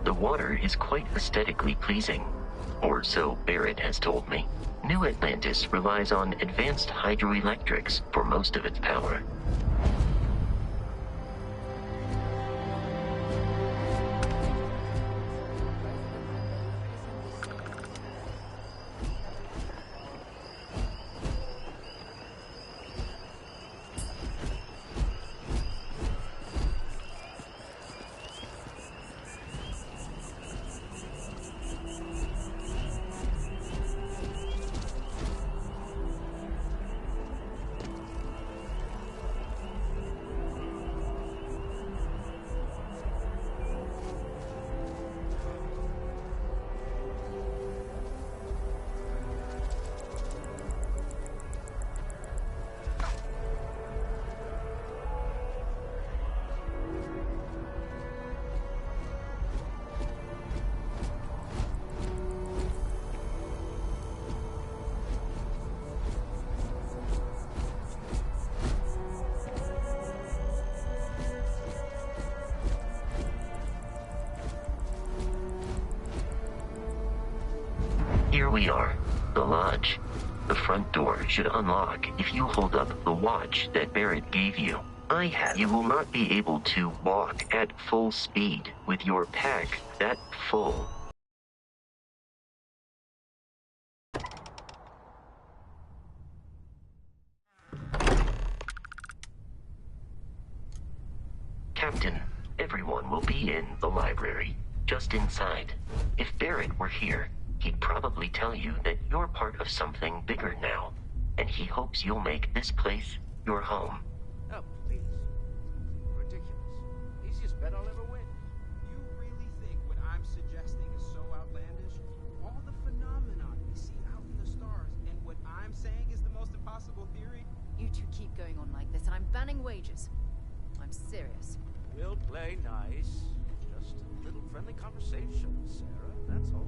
The water is quite aesthetically pleasing, or so Barrett has told me. New Atlantis relies on advanced hydroelectrics for most of its power. Here we are, the lodge. The front door should unlock if you hold up the watch that Barrett gave you. You will not be able to walk at full speed with your pack that full. Captain, everyone will be in the library, just inside. If Barrett were here, he'd probably tell you that you're part of something bigger now, and he hopes you'll make this place your home. Oh, please. Ridiculous. Easiest bet I'll ever win. You really think what I'm suggesting is so outlandish? All the phenomenon we see out in the stars, and what I'm saying is the most impossible theory? You two keep going on like this, and I'm banning wagers. I'm serious. We'll play nice. Just a little friendly conversation, Sarah, that's all.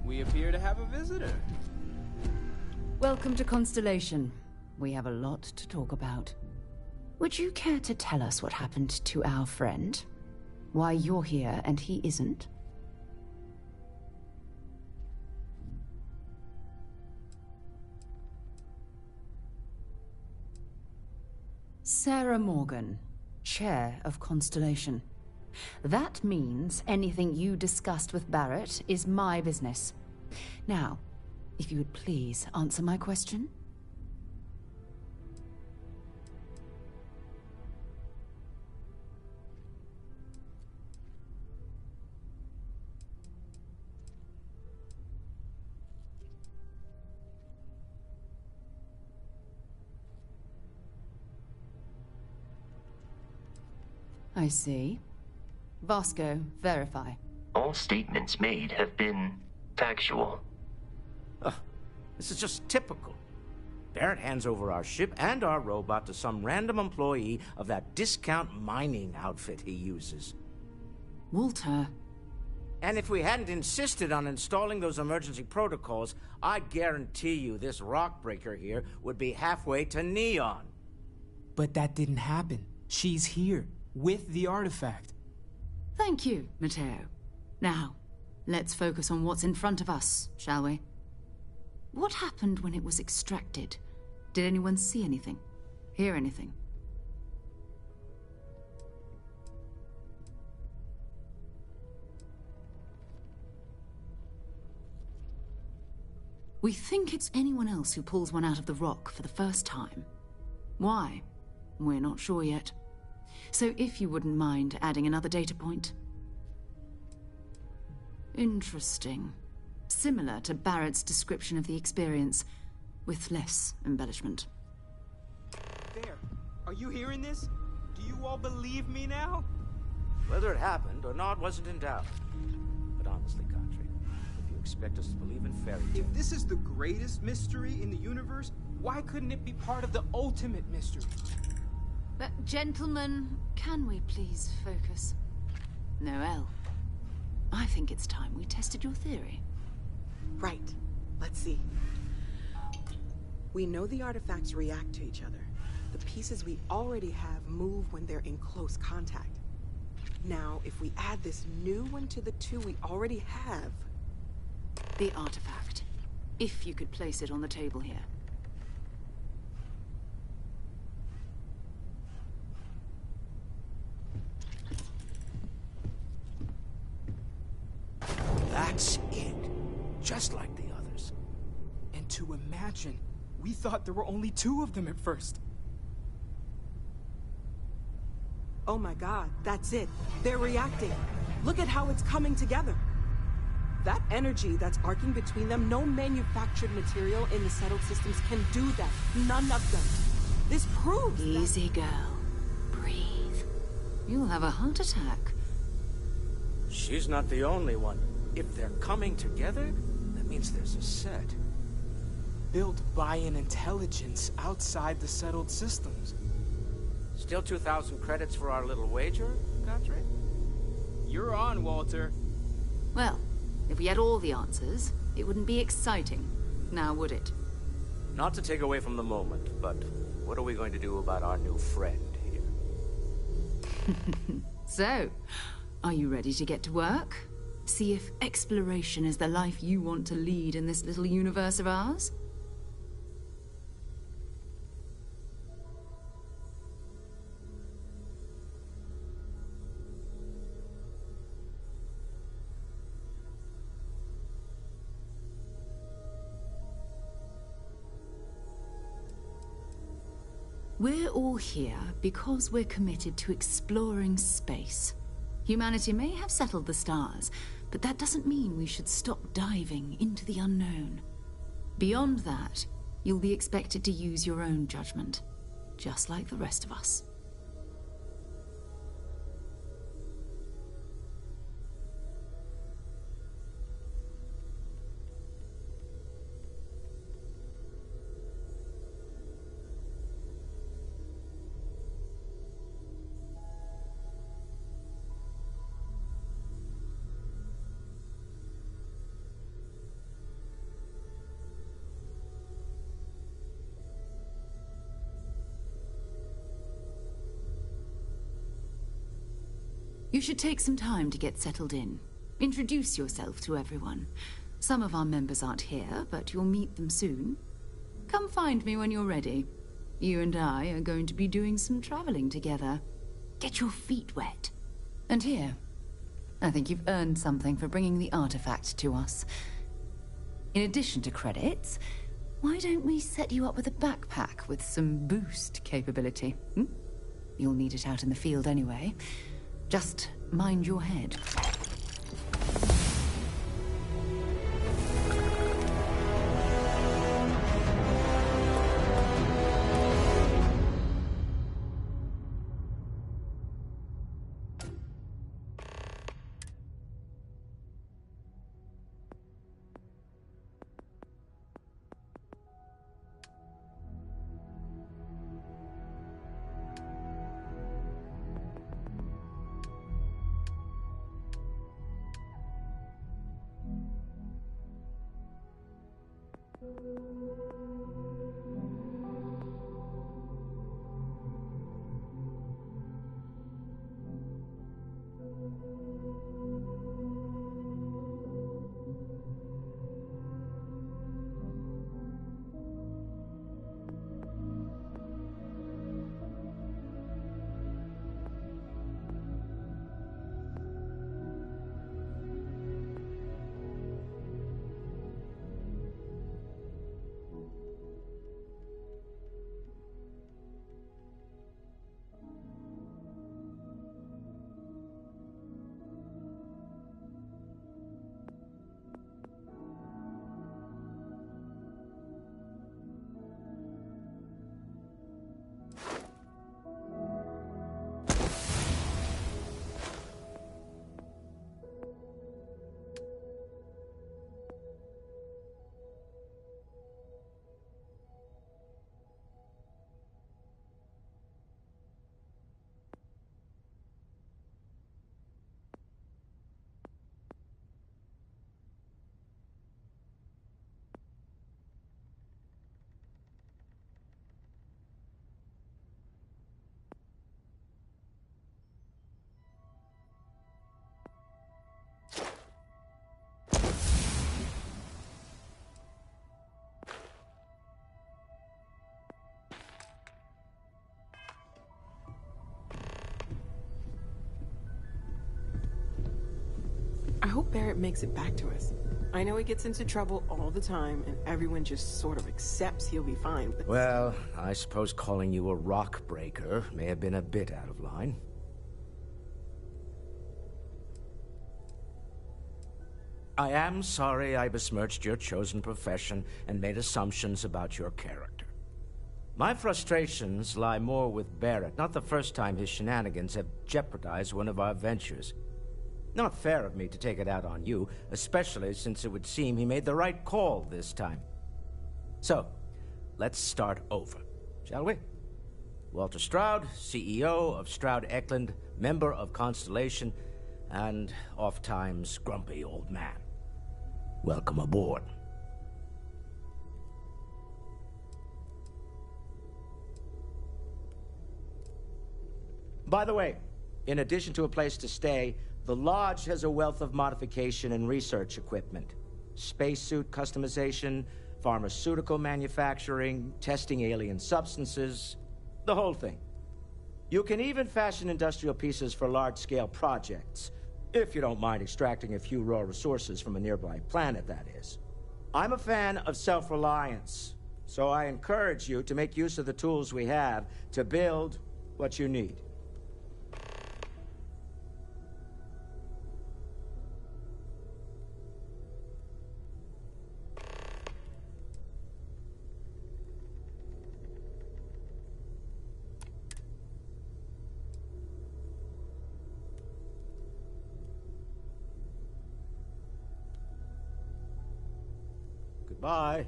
We appear to have a visitor. Welcome to Constellation. We have a lot to talk about. Would you care to tell us what happened to our friend? Why you're here and he isn't? Sarah Morgan, Chair of Constellation. That means anything you discussed with Barrett is my business. Now, if you would please answer my question. I see. Vasco, verify. All statements made have been factual. This is just typical. Barrett hands over our ship and our robot to some random employee of that discount mining outfit he uses. Walter. And if we hadn't insisted on installing those emergency protocols, I guarantee you this rock breaker here would be halfway to Neon. But that didn't happen. She's here, with the artifact. Thank you, Matteo. Now, let's focus on what's in front of us, shall we? What happened when it was extracted? Did anyone see anything? Hear anything? We think it's anyone else who pulls one out of the rock for the first time. Why? We're not sure yet. So if you wouldn't mind adding another data point. Interesting. Similar to Barrett's description of the experience, with less embellishment. There. Are you hearing this? Do you all believe me now? Whether it happened or not wasn't in doubt. But honestly, Country, if you expect us to believe in fairy tales... If this is the greatest mystery in the universe, why couldn't it be part of the ultimate mystery? But gentlemen, can we please focus? Noel, I think it's time we tested your theory. Right. Let's see. We know the artifacts react to each other. The pieces we already have move when they're in close contact. Now, if we add this new one to the two we already have... The artifact. If you could place it on the table here. That's it. Just like the others. And to imagine, we thought there were only 2 of them at first. Oh my god, that's it. They're reacting. Look at how it's coming together. That energy that's arcing between them, no manufactured material in the settled systems can do that. None of them. This proves Easy, girl. Breathe. You'll have a heart attack. She's not the only one. If they're coming together, that means there's a set. Built by an intelligence outside the settled systems. Still 2,000 credits for our little wager, Country? You're on, Walter. Well, if we had all the answers, it wouldn't be exciting. Now, would it? Not to take away from the moment, but what are we going to do about our new friend here? So, are you ready to get to work? See if exploration is the life you want to lead in this little universe of ours? We're all here because we're committed to exploring space. Humanity may have settled the stars, but that doesn't mean we should stop diving into the unknown. Beyond that, you'll be expected to use your own judgment, just like the rest of us. You should take some time to get settled in. Introduce yourself to everyone. Some of our members aren't here, but you'll meet them soon. Come find me when you're ready. You and I are going to be doing some traveling together. Get your feet wet. And here, I think you've earned something for bringing the artifact to us. In addition to credits, why don't we set you up with a backpack with some boost capability? Hmm? You'll need it out in the field anyway. Just mind your head. I hope Barrett makes it back to us. I know he gets into trouble all the time, and everyone just sort of accepts he'll be fine, but... Well, I suppose calling you a rock breaker may have been a bit out of line. I am sorry I besmirched your chosen profession and made assumptions about your character. My frustrations lie more with Barrett, not the first time his shenanigans have jeopardized one of our ventures. Not fair of me to take it out on you, especially since it would seem he made the right call this time. So, let's start over, shall we? Walter Stroud, CEO of Stroud Eklund, member of Constellation, and oft-times grumpy old man. Welcome aboard. By the way, in addition to a place to stay, the Lodge has a wealth of modification and research equipment. Spacesuit customization, pharmaceutical manufacturing, testing alien substances, the whole thing. You can even fashion industrial pieces for large-scale projects, if you don't mind extracting a few raw resources from a nearby planet, that is. I'm a fan of self-reliance, so I encourage you to make use of the tools we have to build what you need. Goodbye.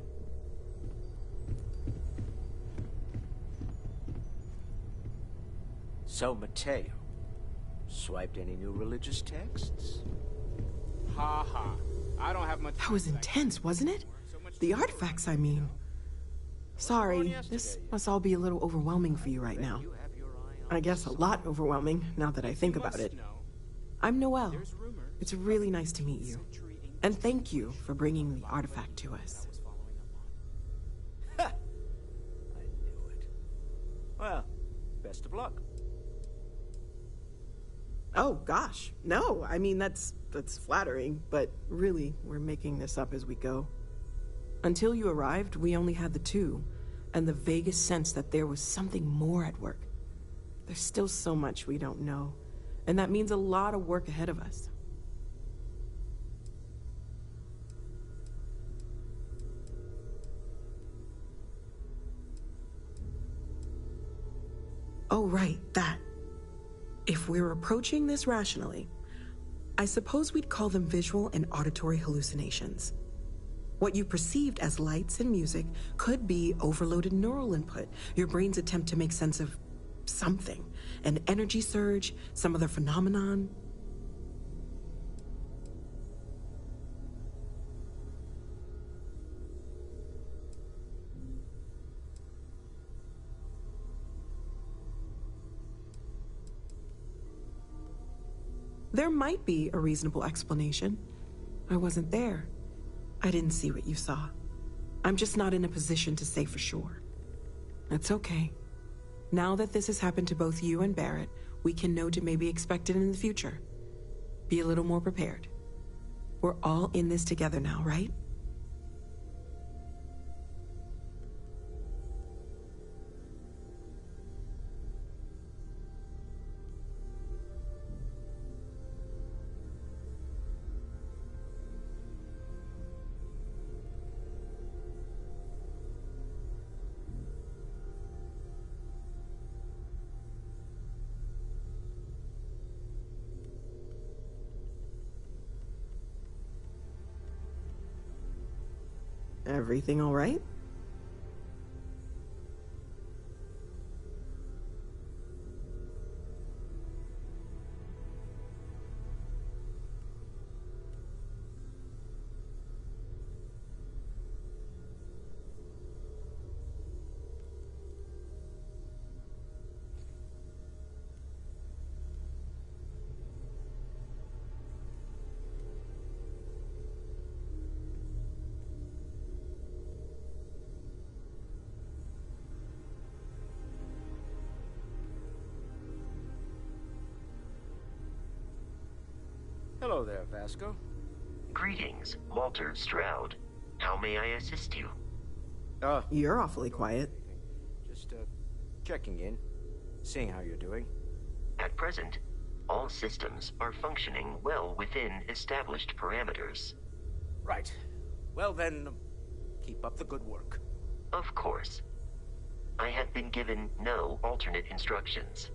So, Mateo, swiped any new religious texts? Ha ha. I don't have much. That was intense, wasn't it? The artifacts, I mean. Sorry, this must all be a little overwhelming for you right now. I guess a lot overwhelming, now that I think about it. I'm Noelle. It's really nice to meet you. And thank you for bringing the artifact to us. I knew it. Well, best of luck. Oh, gosh. No, I mean, that's flattering, but really, we're making this up as we go. Until you arrived, we only had the two, and the vaguest sense that there was something more at work. There's still so much we don't know, and that means a lot of work ahead of us. Oh, right, that. If we're approaching this rationally, I suppose we'd call them visual and auditory hallucinations. What you perceived as lights and music could be overloaded neural input, your brain's attempt to make sense of something, an energy surge, some other phenomenon. There might be a reasonable explanation. I wasn't there. I didn't see what you saw. I'm just not in a position to say for sure. That's okay. Now that this has happened to both you and Barrett, we can know to maybe expect it in the future. Be a little more prepared. We're all in this together now, right? Everything all right? Hello there, Vasco. Greetings, Walter Stroud. How may I assist you? You're awfully quiet. Just, checking in, seeing how you're doing. At present, all systems are functioning well within established parameters. Right. Well then, keep up the good work. Of course. I have been given no alternate instructions.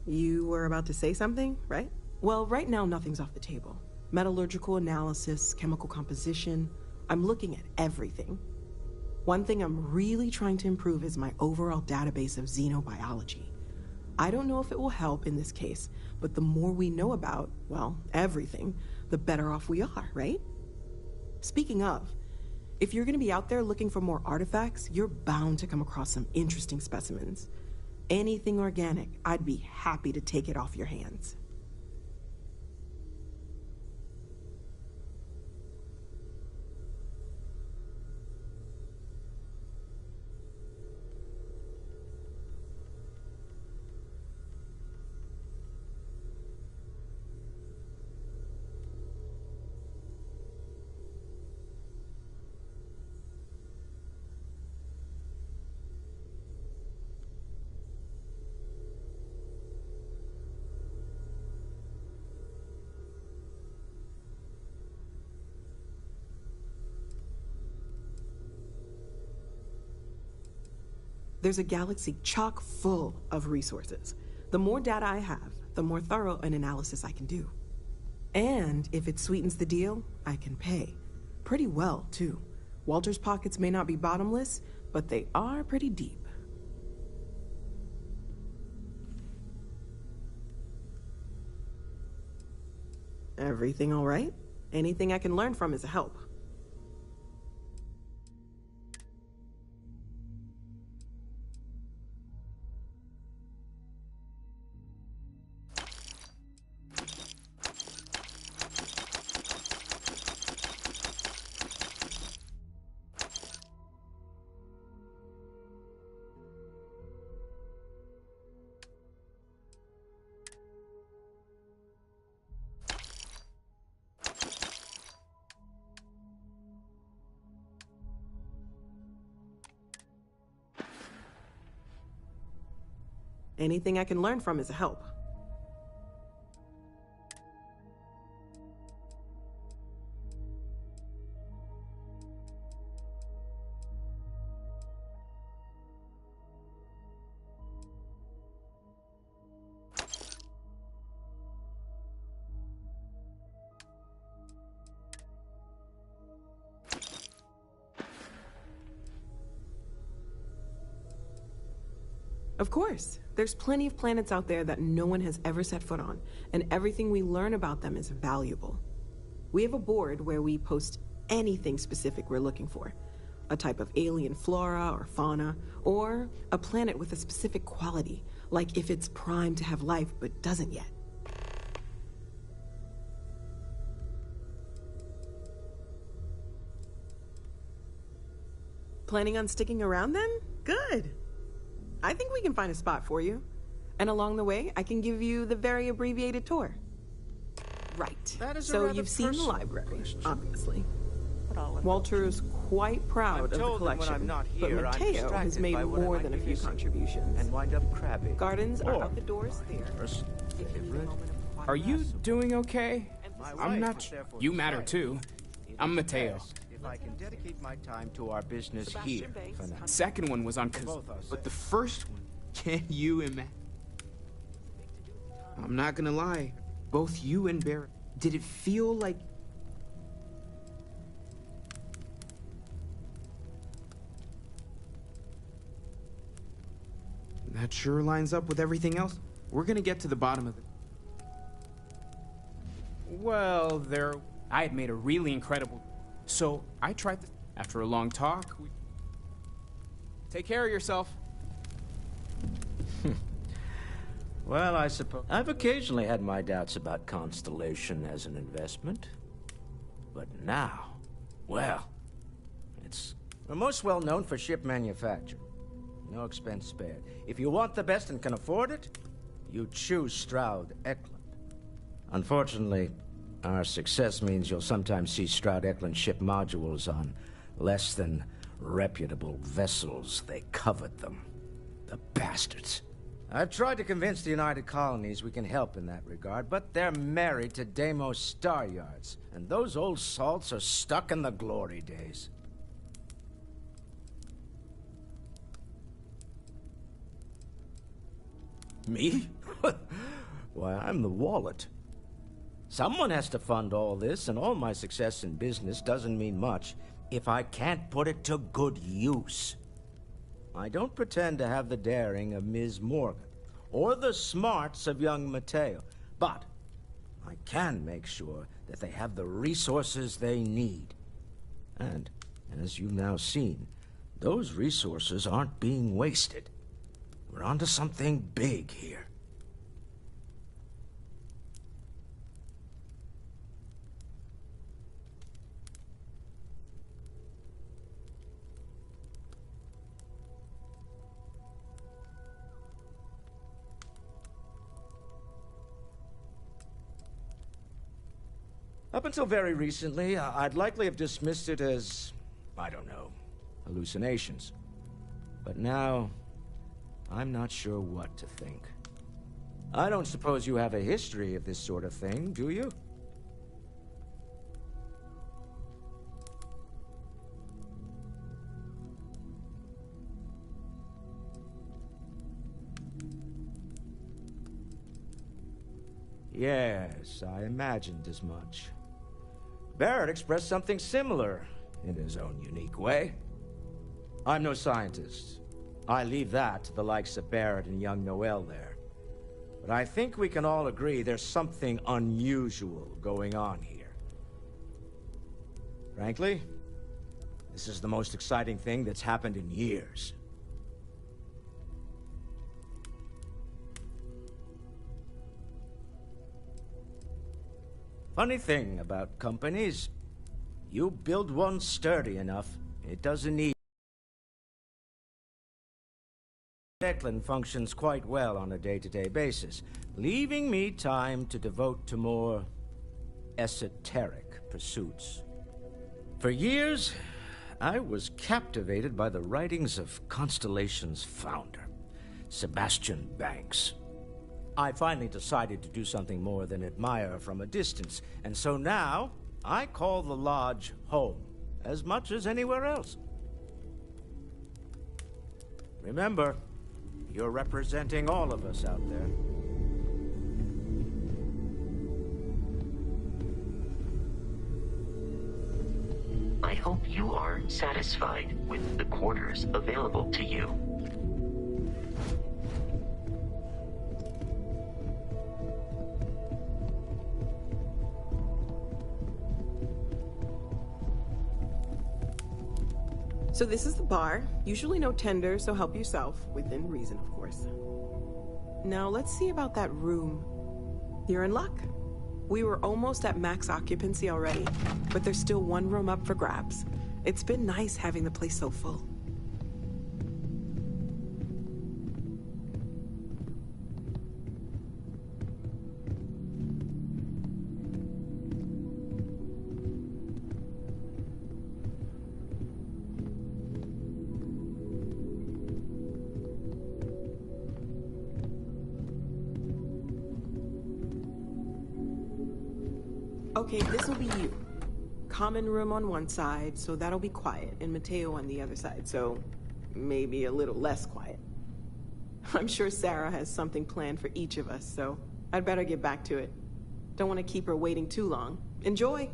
You were about to say something, right? Well, right now nothing's off the table. Metallurgical analysis, chemical composition. I'm looking at everything. One thing I'm really trying to improve is my overall database of xenobiology. I don't know if it will help in this case, but the more we know about, well, everything, the better off we are, right? Speaking of, if you're gonna be out there looking for more artifacts, you're bound to come across some interesting specimens. Anything organic, I'd be happy to take it off your hands. There's a galaxy chock full of resources. The more data I have, the more thorough an analysis I can do. And if it sweetens the deal, I can pay. Pretty well, too. Walter's pockets may not be bottomless, but they are pretty deep. Everything all right? Anything I can learn from is a help. Anything I can learn from is a help. Of course. There's plenty of planets out there that no one has ever set foot on, and everything we learn about them is valuable. We have a board where we post anything specific we're looking for. A type of alien flora or fauna, or a planet with a specific quality, like if it's primed to have life but doesn't yet. Planning on sticking around then? Good. I think we can find a spot for you. And along the way, I can give you the very abbreviated tour. Right. That is a so rather you've seen the personal library, question. obviously. Walter is quite proud of the told that when collection, I'm not but here, I'm Mateo has distracted made by what I more might than a be few missing. contributions. And wind up crabby. Gardens are Or out the doors there. First If you need a favorite. moment of quiet Are you rest. doing okay? My I'm wife not. is therefore You matter decided too. it I'm is Mateo. best If I can dedicate my time to our business Sebastian here Banks, for now. Second one was on Both us. but the first one, can you imagine? I'm not gonna lie. Both you and Barrett, did it feel like that sure lines up with everything else? We're gonna get to the bottom of it. Well, I had made a really incredible. So I tried this. After a long talk, take care of yourself. Well, I suppose I've occasionally had my doubts about Constellation as an investment. But now, well, we're most well known for ship manufacture. No expense spared. If you want the best and can afford it, you choose Stroud Eklund. Unfortunately, our success means you'll sometimes see Stroud Eklund ship modules on less than reputable vessels. They covet them. The bastards. I've tried to convince the United Colonies we can help in that regard, but they're married to Deimos Star Yards, and those old salts are stuck in the glory days. Me? Why, I'm the wallet. Someone has to fund all this, and all my success in business doesn't mean much if I can't put it to good use. I don't pretend to have the daring of Ms. Morgan, or the smarts of young Mateo, but I can make sure that they have the resources they need. And, as you've now seen, those resources aren't being wasted. We're onto something big here. Up until very recently, I'd likely have dismissed it as, I don't know, hallucinations. But now, I'm not sure what to think. I don't suppose you have a history of this sort of thing, do you? Yes, I imagined as much. Barrett expressed something similar, in his own unique way. I'm no scientist. I leave that to the likes of Barrett and young Noel there. But I think we can all agree there's something unusual going on here. Frankly, this is the most exciting thing that's happened in years. Funny thing about companies, you build one sturdy enough, it doesn't need... Declan functions quite well on a day-to-day basis, leaving me time to devote to more esoteric pursuits. For years, I was captivated by the writings of Constellation's founder, Sebastian Banks. I finally decided to do something more than admire from a distance, and so now I call the Lodge home, as much as anywhere else. Remember, you're representing all of us out there. I hope you are satisfied with the quarters available to you. So this is the bar. Usually no tender, so help yourself. Within reason, of course. Now let's see about that room. You're in luck. We were almost at max occupancy already, but there's still one room up for grabs. It's been nice having the place so full. Okay, this will be you. Common room on one side, so that'll be quiet, and Mateo on the other side, so maybe a little less quiet. I'm sure Sarah has something planned for each of us, so I'd better get back to it. Don't want to keep her waiting too long. Enjoy!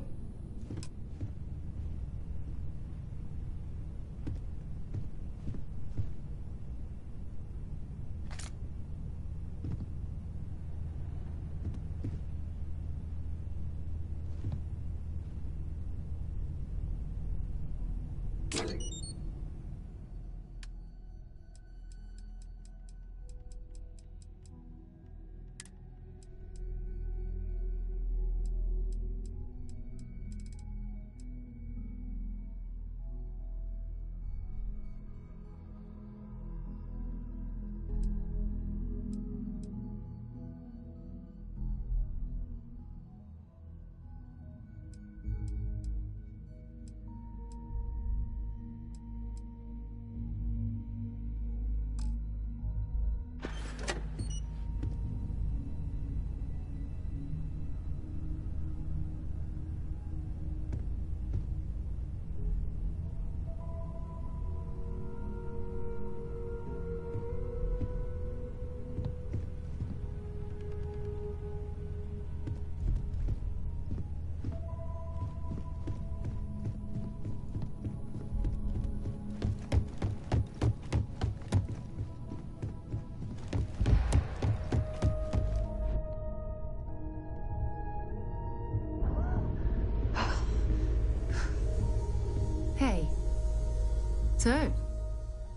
So,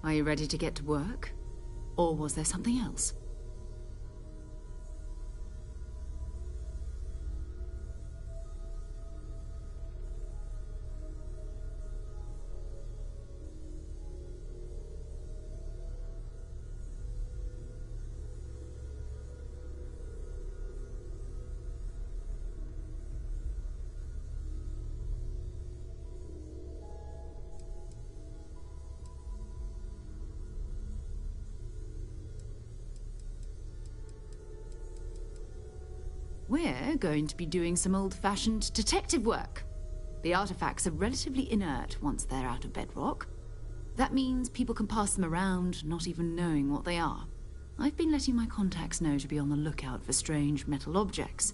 are you ready to get to work? Or was there something else? We're going to be doing some old-fashioned detective work. The artifacts are relatively inert once they're out of bedrock. That means people can pass them around, not even knowing what they are. I've been letting my contacts know to be on the lookout for strange metal objects.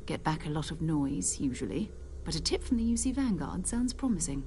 Get back a lot of noise, usually, but a tip from the UC Vanguard sounds promising.